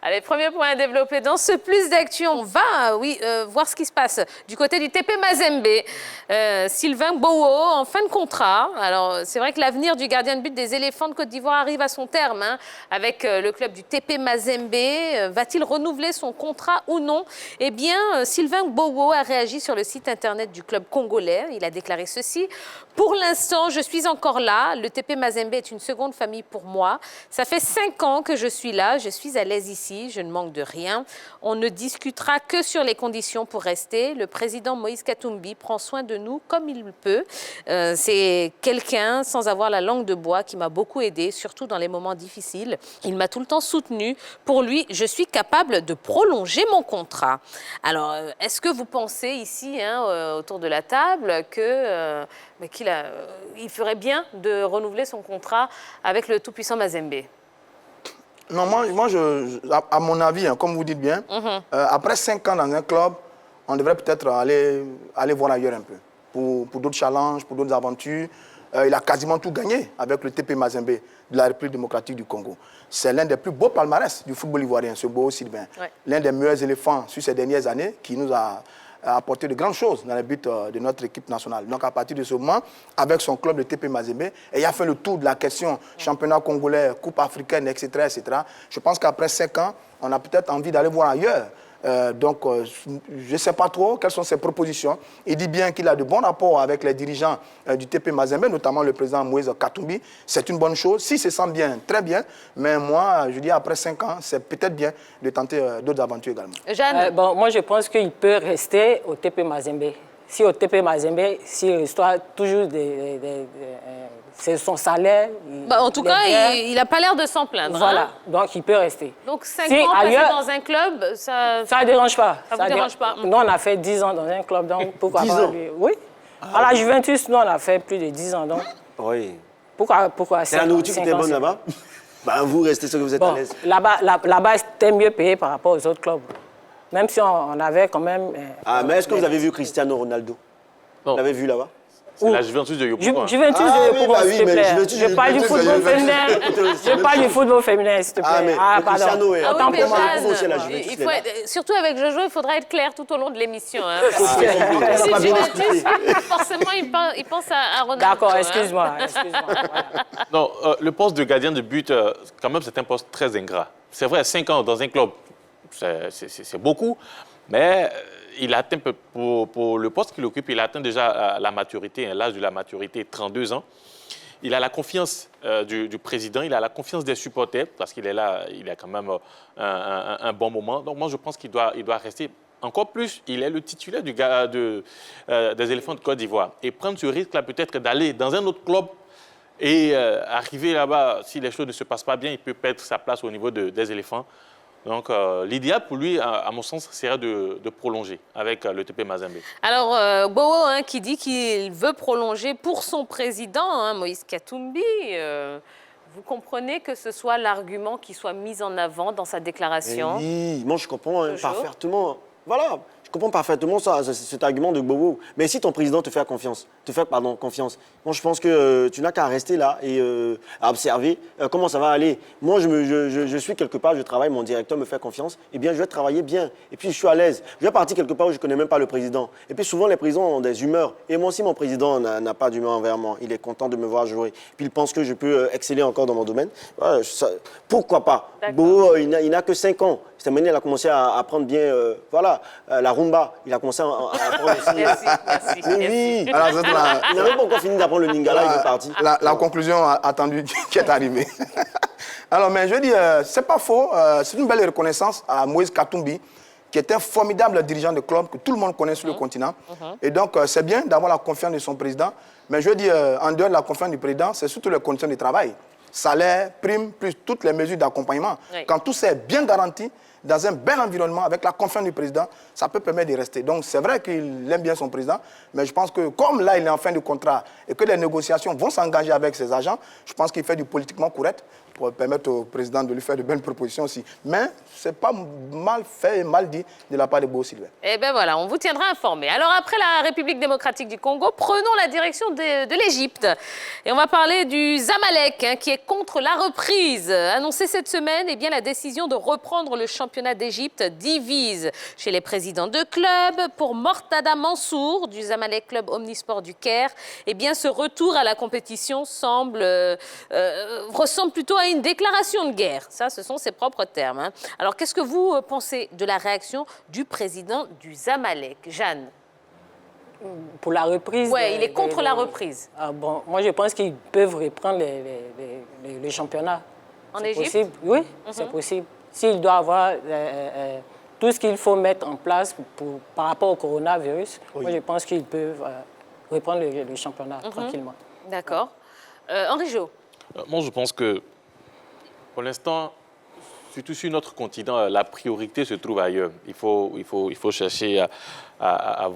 Allez, premier point à développer. Dans ce plus d'actu, on va voir ce qui se passe du côté du TP Mazembe. Sylvain Gbowo en fin de contrat. Alors, c'est vrai que l'avenir du gardien de but des éléphants de Côte d'Ivoire arrive à son terme avec le club du TP Mazembe. Va-t-il renouveler son contrat ou non? Eh bien, Sylvain Gbowo a réagi sur le site internet du club congolais. Il a déclaré ceci. Pour l'instant, je suis encore là. Le TP Mazembe est une seconde famille pour moi. Ça fait 5 ans que je suis là. Je suis à l'aise ici. Je ne manque de rien. On ne discutera que sur les conditions pour rester. Le président Moïse Katumbi prend soin de nous comme il peut. C'est quelqu'un sans avoir la langue de bois qui m'a beaucoup aidé, surtout dans les moments difficiles. Il m'a tout le temps soutenu. Pour lui, je suis capable de prolonger mon contrat. Alors, est-ce que vous pensez ici, autour de la table, qu'il ferait bien de renouveler son contrat avec le tout-puissant Mazembe? Non, moi à mon avis, comme vous dites bien, après 5 ans dans un club, on devrait peut-être aller voir ailleurs un peu. Pour d'autres challenges, pour d'autres aventures. Il a quasiment tout gagné avec le TP Mazembe de la République démocratique du Congo. C'est l'un des plus beaux palmarès du football ivoirien, ce beau Sylvain. Ouais. L'un des meilleurs éléphants sur ces dernières années qui nous a apporté de grandes choses dans les buts de notre équipe nationale. Donc à partir de ce moment, avec son club de TP Mazembe, et il a fait le tour de la question championnat congolais, coupe africaine, etc., etc. Je pense qu'après 5 ans, on a peut-être envie d'aller voir ailleurs. Je ne sais pas trop quelles sont ses propositions. Il dit bien qu'il a de bons rapports avec les dirigeants du TP Mazembe, notamment le président Moïse Katumbi. C'est une bonne chose. S'il se sent bien, très bien. Mais moi, je dis après 5 ans, c'est peut-être bien de tenter d'autres aventures également. Jeanne, moi, je pense qu'il peut rester au TP Mazembe. Si au TP Mazembe, s'il reçoit toujours c'est son salaire. En tout cas, il n'a pas l'air de s'en plaindre. Voilà, donc il peut rester. Donc 5 ans passés dans un club, ça ne dérange pas. Ça ne vous dérange pas? Nous, on a fait 10 ans dans un club, donc pourquoi pas lui? Oui. À la Juventus, nous, on a fait plus de 10 ans, donc. Oui. Pourquoi c'est la nourriture qui était bonne là-bas? Vous restez sûr que vous êtes à l'aise. Là-bas, c'était mieux payé par rapport aux autres clubs. Même si on avait quand même... mais est-ce que vous avez vu Cristiano Ronaldo? Vous l'avez vu là-bas? C'est la Juventus de Yopougon. Juventus de Yopougon, s'il te plaît. Je parle du football féminin. Je parle du football féminin, s'il te plaît. Cristiano est autant pour moi. Surtout avec Jojo, il faudra être clair tout au long de l'émission. Juventus, forcément, il pense à Ronaldo. D'accord, excuse-moi. Non, le poste de gardien de but, quand même, c'est un poste très ingrat. C'est vrai, 5 ans dans un club, c'est beaucoup, mais... Il atteint, pour le poste qu'il occupe, il atteint déjà la maturité, l'âge de la maturité, 32 ans. Il a la confiance du président, il a la confiance des supporters, parce qu'il est là, il a quand même un bon moment. Donc moi, je pense qu'il doit rester. Encore plus, il est le titulaire des éléphants de Côte d'Ivoire. Et prendre ce risque-là, peut-être d'aller dans un autre club et arriver là-bas, si les choses ne se passent pas bien, il peut perdre sa place au niveau des éléphants. Donc, l'idéal pour lui, à mon sens, serait de prolonger avec le TP Mazembe. Alors, Gbowo qui dit qu'il veut prolonger pour son président, Moïse Katumbi. Vous comprenez que ce soit l'argument qui soit mis en avant dans sa déclaration? Oui, moi je comprends parfaitement. Voilà, je comprends parfaitement cet argument de Gbowo. Mais si ton président te fait confiance, moi je pense que tu n'as qu'à rester là et à observer comment ça va aller. Moi je suis quelque part, je travaille, mon directeur me fait confiance, et bien je vais travailler bien. Et puis je suis à l'aise. Je vais partir quelque part où je ne connais même pas le président. Et puis souvent les présidents ont des humeurs. Et moi aussi mon président n'a pas d'humeur envers moi. Il est content de me voir jouer. Et puis il pense que je peux exceller encore dans mon domaine. Pourquoi pas? Gbowo, il n'a que 5 ans. Cette année, il a commencé à apprendre bien, la rumba. Il a commencé à apprendre aussi. Merci. Oui. Alors, il n'a même pas encore fini d'apprendre le lingala, il est parti. La conclusion attendue qui est arrivée. Alors, mais je veux dire, c'est pas faux. C'est une belle reconnaissance à Moïse Katumbi, qui est un formidable dirigeant de club que tout le monde connaît sur le continent. Et donc, c'est bien d'avoir la confiance de son président. Mais je veux dire, en dehors de la confiance du président, c'est surtout les conditions de travail. Salaire, prime, plus toutes les mesures d'accompagnement. Oui. Quand tout ça est bien garanti, dans un bel environnement, avec la confiance du président, ça peut permettre de rester. Donc, c'est vrai qu'il aime bien son président, mais je pense que comme là, il est en fin de contrat et que les négociations vont s'engager avec ses agents, je pense qu'il fait du politiquement correct pour permettre au président de lui faire de belles propositions aussi. Mais ce n'est pas mal fait et mal dit de la part de Beau Sylvain. Eh bien voilà, on vous tiendra informé. Alors après la République démocratique du Congo, prenons la direction de l'Égypte. Et on va parler du Zamalek, qui est contre la reprise. Annoncé cette semaine, eh bien, la décision de reprendre le championnat d'Égypte divise chez les présidents de clubs. Pour Mortada Mansour du Zamalek Club Omnisport du Caire, eh bien, ce retour à la compétition ressemble plutôt à une déclaration de guerre. Ça, ce sont ses propres termes. Alors, qu'est-ce que vous pensez de la réaction du président du Zamalek, Jeanne? Pour la reprise... Oui, il est contre la reprise. Ah bon, moi, je pense qu'ils peuvent reprendre les championnats. En Égypte? Possible. Oui, c'est possible. S'il doit avoir tout ce qu'il faut mettre en place par rapport au coronavirus, moi, je pense qu'ils peuvent reprendre le championnat tranquillement. D'accord. Henri Jo? Moi, je pense que, pour l'instant, surtout sur notre continent, la priorité se trouve ailleurs. Il faut chercher à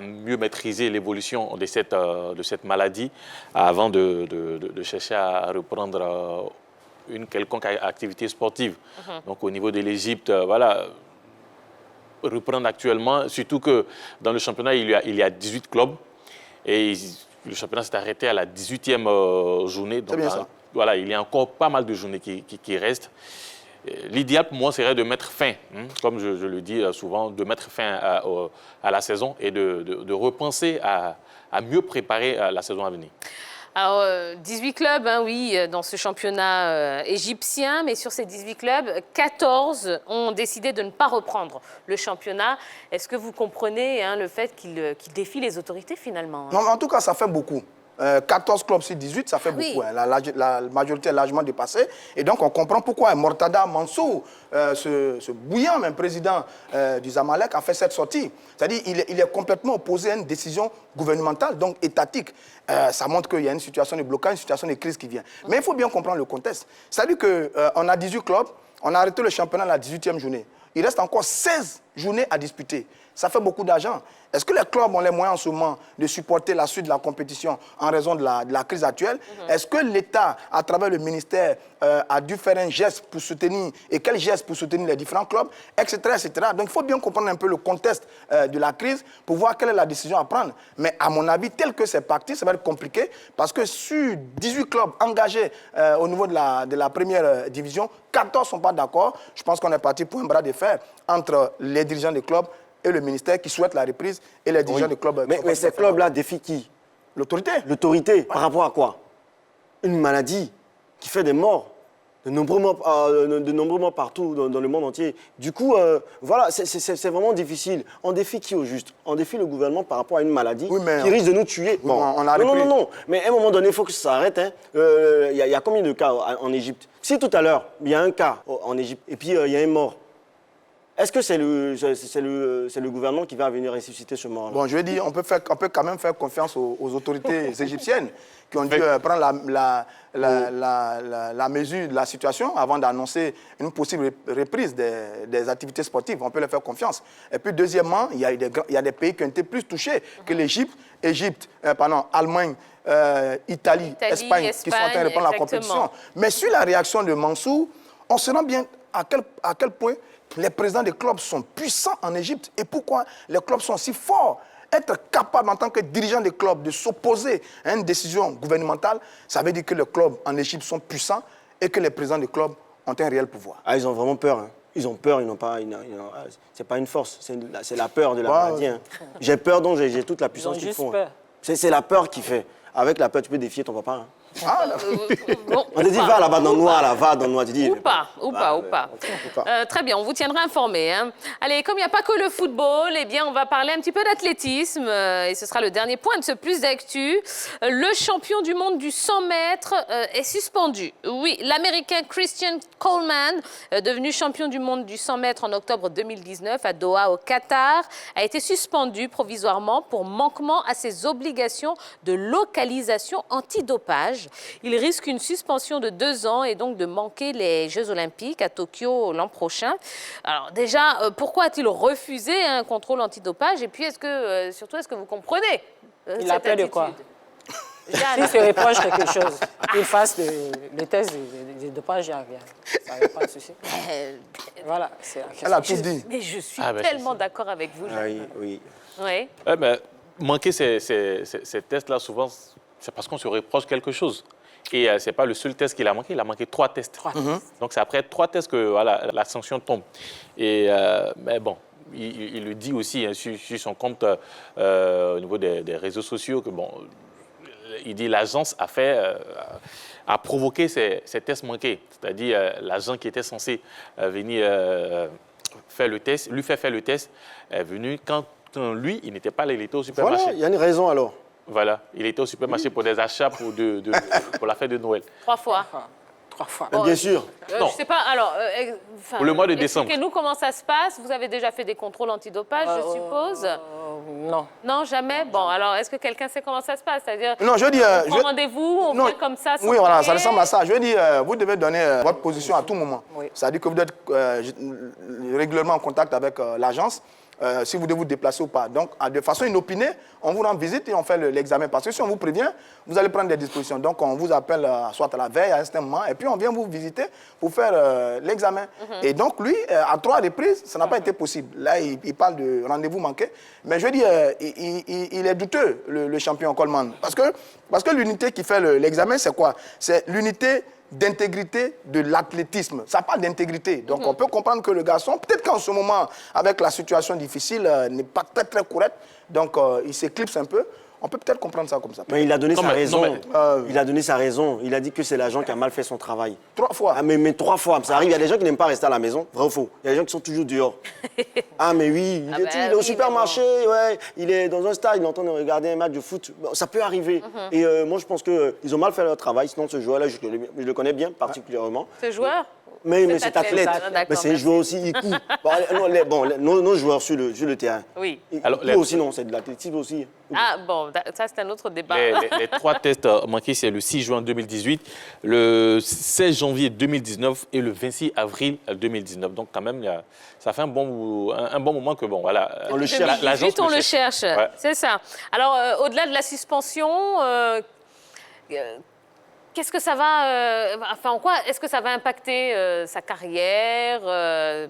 mieux maîtriser l'évolution de cette maladie avant de chercher à reprendre une quelconque activité sportive. Donc, au niveau de l'Égypte, voilà, reprendre actuellement, surtout que dans le championnat, il y a 18 clubs et le championnat s'est arrêté à la 18e journée. Donc, bien ça. Voilà, il y a encore pas mal de journées qui restent. L'idéal pour moi serait de mettre fin, comme je le dis souvent, de mettre fin à la saison et de repenser à mieux préparer la saison à venir. Alors, 18 clubs, oui, dans ce championnat égyptien, mais sur ces 18 clubs, 14 ont décidé de ne pas reprendre le championnat. Est-ce que vous comprenez le fait qu'ils défient les autorités finalement? Non, mais en tout cas, ça fait beaucoup. 14 clubs sur 18, ça fait beaucoup. La majorité est largement dépassée. Et donc, on comprend pourquoi Mortada Mansour, ce bouillant même président du Zamalek, a fait cette sortie. C'est-à-dire qu'il est complètement opposé à une décision gouvernementale, donc étatique. Ça montre qu'il y a une situation de blocage, une situation de crise qui vient. Mais il faut bien comprendre le contexte. C'est-à-dire qu'on a 18 clubs, on a arrêté le championnat à la 18e journée. Il reste encore 16 journées à disputer. Ça fait beaucoup d'argent. Est-ce que les clubs ont les moyens en ce moment de supporter la suite de la compétition en raison de la crise actuelle? Est-ce que l'État, à travers le ministère, a dû faire un geste pour soutenir, et quel geste pour soutenir les différents clubs, etc., etc. Donc il faut bien comprendre un peu le contexte de la crise pour voir quelle est la décision à prendre. Mais à mon avis, tel que c'est parti, ça va être compliqué parce que sur 18 clubs engagés au niveau de la première division, 14 ne sont pas d'accord. Je pense qu'on est parti pour un bras de fer entre les dirigeants des clubs et le ministère qui souhaite la reprise et les dirigeants des clubs. Mais ces clubs-là défient qui? L'autorité. L'autorité, par rapport à quoi? Une maladie qui fait des morts, de nombreux morts partout dans le monde entier. Du coup, voilà, c'est vraiment difficile. On défie qui au juste? On défie le gouvernement par rapport à une maladie qui risque de nous tuer. Oui, bon, on a non. Mais à un moment donné, il faut que ça s'arrête. Il y a combien de cas en Égypte? Si tout à l'heure, il y a un cas en Égypte et puis il y a un mort, est-ce que c'est le gouvernement qui va venir ressusciter ce mort-là? Bon, je veux dire, on peut quand même faire confiance aux autorités égyptiennes qui ont dû prendre la mesure de la situation avant d'annoncer une possible reprise des activités sportives. On peut leur faire confiance. Et puis, deuxièmement, il y a des pays qui ont été plus touchés que l'Égypte. Allemagne, Italie, Espagne, qui sont en train de reprendre la compétition. Mais sur la réaction de Mansour, on se rend bien à quel point les présidents des clubs sont puissants en Égypte et pourquoi les clubs sont si forts. Être capable en tant que dirigeant des clubs de s'opposer à une décision gouvernementale, ça veut dire que les clubs en Égypte sont puissants et que les présidents des clubs ont un réel pouvoir. Ah, ils ont vraiment peur. Ils ont peur, c'est pas une force, c'est la peur de la maladie. J'ai peur, donc j'ai toute la puissance qu'ils font. C'est la peur qui fait. Avec la peur, tu peux défier ton papa. On te dit, va là-bas dans le noir, va dans le noir. Tu dis, ou pas. Très bien, on vous tiendra informé. Allez, comme il n'y a pas que le football, eh bien, on va parler un petit peu d'athlétisme. Et ce sera le dernier point de ce plus d'actu. Le champion du monde du 100 mètres est suspendu. Oui, l'Américain Christian Coleman, devenu champion du monde du 100 mètres en octobre 2019 à Doha, au Qatar, a été suspendu provisoirement pour manquement à ses obligations de localisation antidopage. Il risque une suspension de 2 ans et donc de manquer les Jeux Olympiques à Tokyo l'an prochain. Alors déjà, pourquoi a-t-il refusé un contrôle antidopage? Et puis, surtout, est-ce que vous comprenez Il a peur de quoi? S'il se reproche quelque chose, qu'il fasse le test de dopage, il n'y a rien. Ça n'y a pas de souci. Voilà, c'est la question. Elle a tout dit. Mais je suis Ah, ben, tellement d'accord avec vous. Ah oui, oui. Oui. Ouais, mais manquer ces tests-là, souvent, c'est parce qu'on se reproche quelque chose. Et ce n'est pas le seul test qu'il a manqué 3 tests. 3 tests. Donc c'est après 3 tests que voilà, la sanction tombe. Et mais bon, il le dit aussi hein, sur son compte au niveau des réseaux sociaux que bon, il dit l'agence a provoqué ces tests manqués. C'est-à-dire l'agent qui était censé venir faire le test, lui faire le test, est venu quand lui, il n'était pas là, il était au supermarché. Voilà, il y a une raison alors. Voilà, il était au supermarché pour des achats pour la fête de Noël. 3 fois. 3 fois. Mais bien sûr. Non. Je sais pas, alors... Pour le mois de décembre. Expliquez-nous comment ça se passe. Vous avez déjà fait des contrôles antidopage, je suppose. Non. Non, jamais. Bon, alors, est-ce que quelqu'un sait comment ça se passe? C'est-à-dire, Non, je veux dire... on prend rendez-vous, on Non, vient comme ça, sans oui, voilà, ça payer. ressemble à ça. Je veux dire, vous devez donner votre position à tout moment. Oui. C'est-à-dire que vous êtes régulièrement en contact avec l'agence, si vous devez vous déplacer ou pas. Donc, de façon inopinée, on vous rend visite et on fait l'examen. Parce que si on vous prévient, vous allez prendre des dispositions. Donc, on vous appelle soit à la veille, à un certain moment, et puis on vient vous visiter pour faire l'examen. Et donc, lui, à 3 reprises, ça n'a pas été possible. Là, il parle de rendez-vous manqué. Mais je veux dire, il est douteux, le champion Coleman. Parce que l'unité qui fait l'examen, c'est quoi? C'est l'unité d'intégrité de l'athlétisme. Ça parle d'intégrité. Donc, on peut comprendre que le garçon, peut-être qu'en ce moment, avec la situation difficile, n'est pas très, très correct. Donc, il s'éclipse un peu. On peut peut-être comprendre ça comme ça. Mais il a donné Non, sa mais- raison. non, Il a donné sa raison. Il a dit que c'est l'agent qui a mal fait son travail. 3 fois. Ah, mais 3 fois, ça arrive. Il y a des gens qui n'aiment pas rester à la maison. Vrai ou faux? Il y a des gens qui sont toujours dehors. Ah, mais oui, il est au oui, supermarché, ouais, il est dans un stade, il est en train de regarder un match de foot. Bon, ça peut arriver. Et moi, je pense qu'ils ont mal fait leur travail. Sinon, ce joueur-là, je le connais bien, particulièrement. Ce joueur? Mais Cet cet athlète. athlète, Ah, d'accord, mais c'est un merci. joueur aussi, il court. Nos joueurs sur le terrain. Oui. Alors, Alors, aussi, non, c'est de l'athlétisme aussi. Ah, bon, ça, c'est un autre débat. Les 3 tests manqués, c'est le 6 juin 2018, le 16 janvier 2019 et le 26 avril 2019. Donc, quand même, ça fait un bon moment que, bon, voilà. On le cherche. l'agence 2018, on le cherche. Ouais. C'est ça. Alors, au-delà de la suspension, qu'est-ce que ça va... enfin, en quoi est-ce que ça va impacter sa carrière,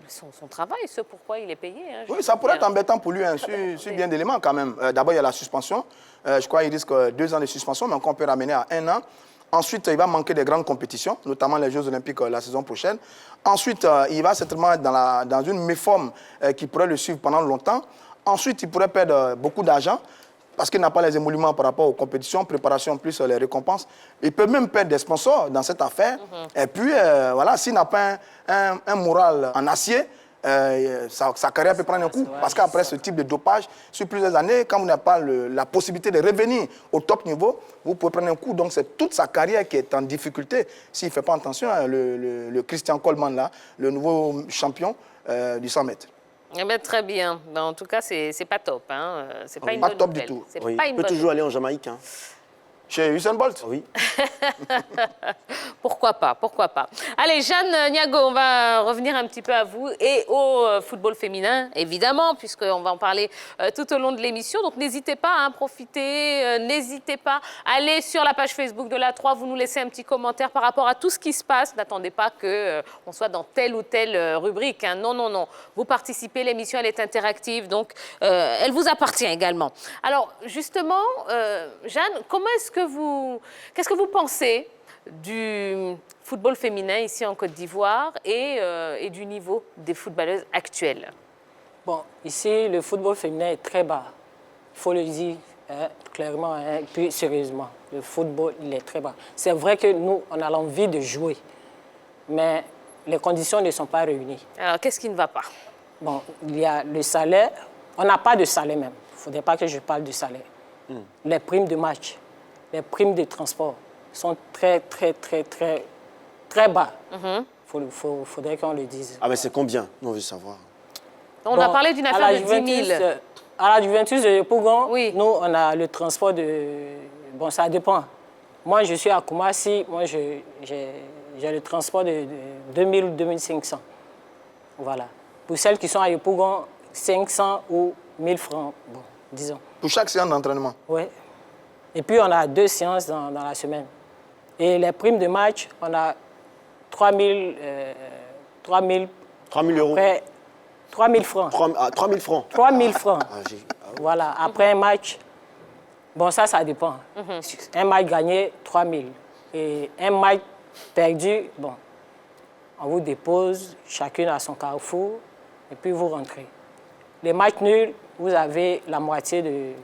son travail, ce pourquoi il est payé hein, Oui, ça pourrait être embêtant pour lui, hein, sur bien d'éléments quand même. D'abord, il y a la suspension. Je crois qu'il risque 2 ans de suspension, mais qu'on peut ramener à 1 an. Ensuite, il va manquer des grandes compétitions, notamment les Jeux Olympiques la saison prochaine. Ensuite, il va certainement être dans une méforme qui pourrait le suivre pendant longtemps. Ensuite, il pourrait perdre beaucoup d'argent parce qu'il n'a pas les émoluments par rapport aux compétitions, préparation plus les récompenses. Il peut même perdre des sponsors dans cette affaire. Et puis, voilà, s'il n'a pas un moral en acier, sa carrière peut prendre un coup. Parce qu'après ce type de dopage, sur plusieurs années, quand vous n'avez pas la possibilité de revenir au top niveau, vous pouvez prendre un coup. Donc, c'est toute sa carrière qui est en difficulté. S'il ne fait pas attention, le Christian Coleman, là, le nouveau champion du 100 mètres. Eh bien, très bien. Ben, en tout cas, c'est pas top. Hein. C'est pas une pas bonne top du nouvelle. tout. C'est Oui, pas il une peut bonne toujours aller en Jamaïque. Hein. Chez Usain Bolt. Oui. Pourquoi pas, pourquoi pas. Allez, Jeanne Niago, on va revenir un petit peu à vous et au football féminin, évidemment, puisqu'on va en parler tout au long de l'émission. Donc, n'hésitez pas à en profiter, n'hésitez pas à aller sur la page Facebook de la 3, vous nous laissez un petit commentaire par rapport à tout ce qui se passe. N'attendez pas qu'on soit dans telle ou telle rubrique. Hein. Non, non, non. Vous participez, l'émission, elle est interactive, donc elle vous appartient également. Alors, justement, Jeanne, qu'est-ce que vous pensez du football féminin ici en Côte d'Ivoire et du niveau des footballeuses actuelles? Bon, ici, le football féminin est très bas. Il faut le dire hein, clairement, hein, puis sérieusement. Le football, il est très bas. C'est vrai que nous, on a l'envie de jouer, mais les conditions ne sont pas réunies. Alors, qu'est-ce qui ne va pas? Bon, il y a le salaire. On n'a pas de salaire même. Il ne faudrait pas que je parle de salaire. Les primes de match, les primes de transport sont très, très, très, très, très bas. Faudrait qu'on le dise. Ah, mais c'est combien? Nous, on veut savoir. On a parlé d'une affaire de 10 000. À la Juventus de Pougon, Oui. nous, on a le transport de... Bon, ça dépend. Moi, je suis à Koumassi. Moi, j'ai le transport de 2000 ou 2500. Voilà. Pour celles qui sont à Yopougon, 500 ou 1000 francs, bon, disons. Pour chaque séance d'entraînement. Oui. Et puis, on a 2 séances dans la semaine. Et les primes de match, on a 3 000 euros. après, 3 000 francs. 3 000 francs. 3 000 francs. Oui. Voilà, après un match, bon, ça dépend. Un match gagné, 3 000. Et un match perdu, bon, on vous dépose, chacune à son carrefour, et puis vous rentrez. Les matchs nuls, vous avez la moitié de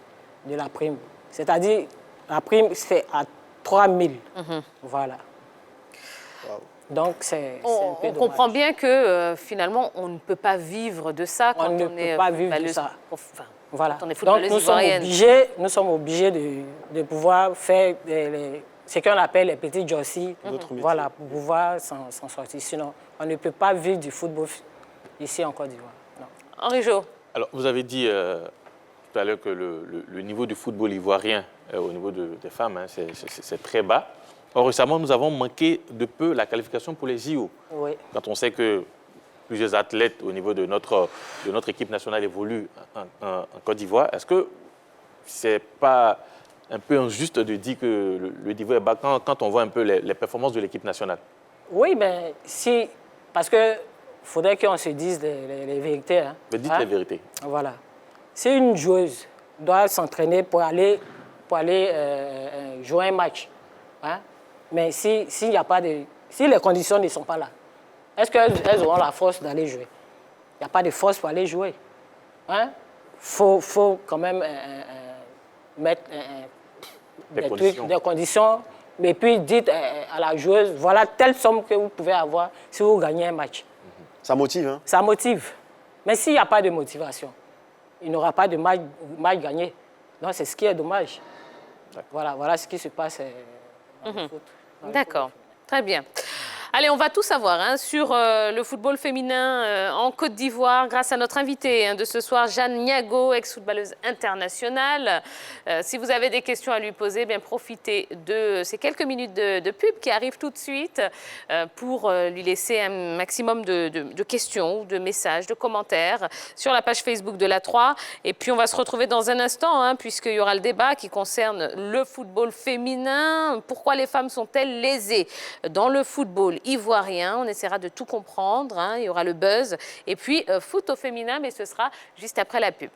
la prime. C'est-à-dire, la prime, c'est à 3 000. Voilà. Donc, c'est un peu On dommage. comprend bien que finalement, on ne peut pas vivre de ça quand On ne peut pas vivre de ça. Enfin, Voilà. quand on est Donc, footballeuse ivoirienne. nous sommes obligés de pouvoir faire ce qu'on appelle les petits jossis. Voilà, pour pouvoir s'en sortir. Sinon, on ne peut pas vivre du football ici en Côte d'Ivoire. Non. Henri Jo. Alors, vous avez dit tout à l'heure que le niveau du football ivoirien au niveau des femmes, hein, c'est très bas. Or, récemment, nous avons manqué de peu la qualification pour les JO. Oui. Quand on sait que plusieurs athlètes au niveau de notre équipe nationale évoluent en Côte d'Ivoire, est-ce que c'est pas un peu injuste de dire que le niveau est bas quand on voit un peu les performances de l'équipe nationale? Oui, mais si... Parce que faudrait qu'on se dise les vérités. Hein. Mais dites les vérités. Voilà. Si une joueuse doit s'entraîner pour aller jouer un match, hein, mais si les conditions ne sont pas là, est-ce qu'elles auront la force d'aller jouer? Il n'y a pas de force pour aller jouer. Hein? Faut quand même mettre des conditions, mais puis dites à la joueuse, voilà telle somme que vous pouvez avoir si vous gagnez un match. Ça motive, hein? Ça motive. Mais s'il n'y a pas de motivation, il n'aura pas de match gagné. Donc c'est ce qui est dommage. Voilà ce qui se passe dans le foot. D'accord, très bien. Allez, on va tout savoir hein, sur le football féminin en Côte d'Ivoire grâce à notre invitée de ce soir, Jeanne Niago, ex-footballeuse internationale. Si vous avez des questions à lui poser, bien profitez de ces quelques minutes de pub qui arrivent tout de suite pour lui laisser un maximum de questions, de messages, de commentaires sur la page Facebook de la 3. Et puis on va se retrouver dans un instant hein, puisqu'il y aura le débat qui concerne le football féminin. Pourquoi les femmes sont-elles lésées dans le football ivoirien? On essaiera de tout comprendre, hein. Il y aura le buzz et puis foot au féminin, mais ce sera juste après la pub.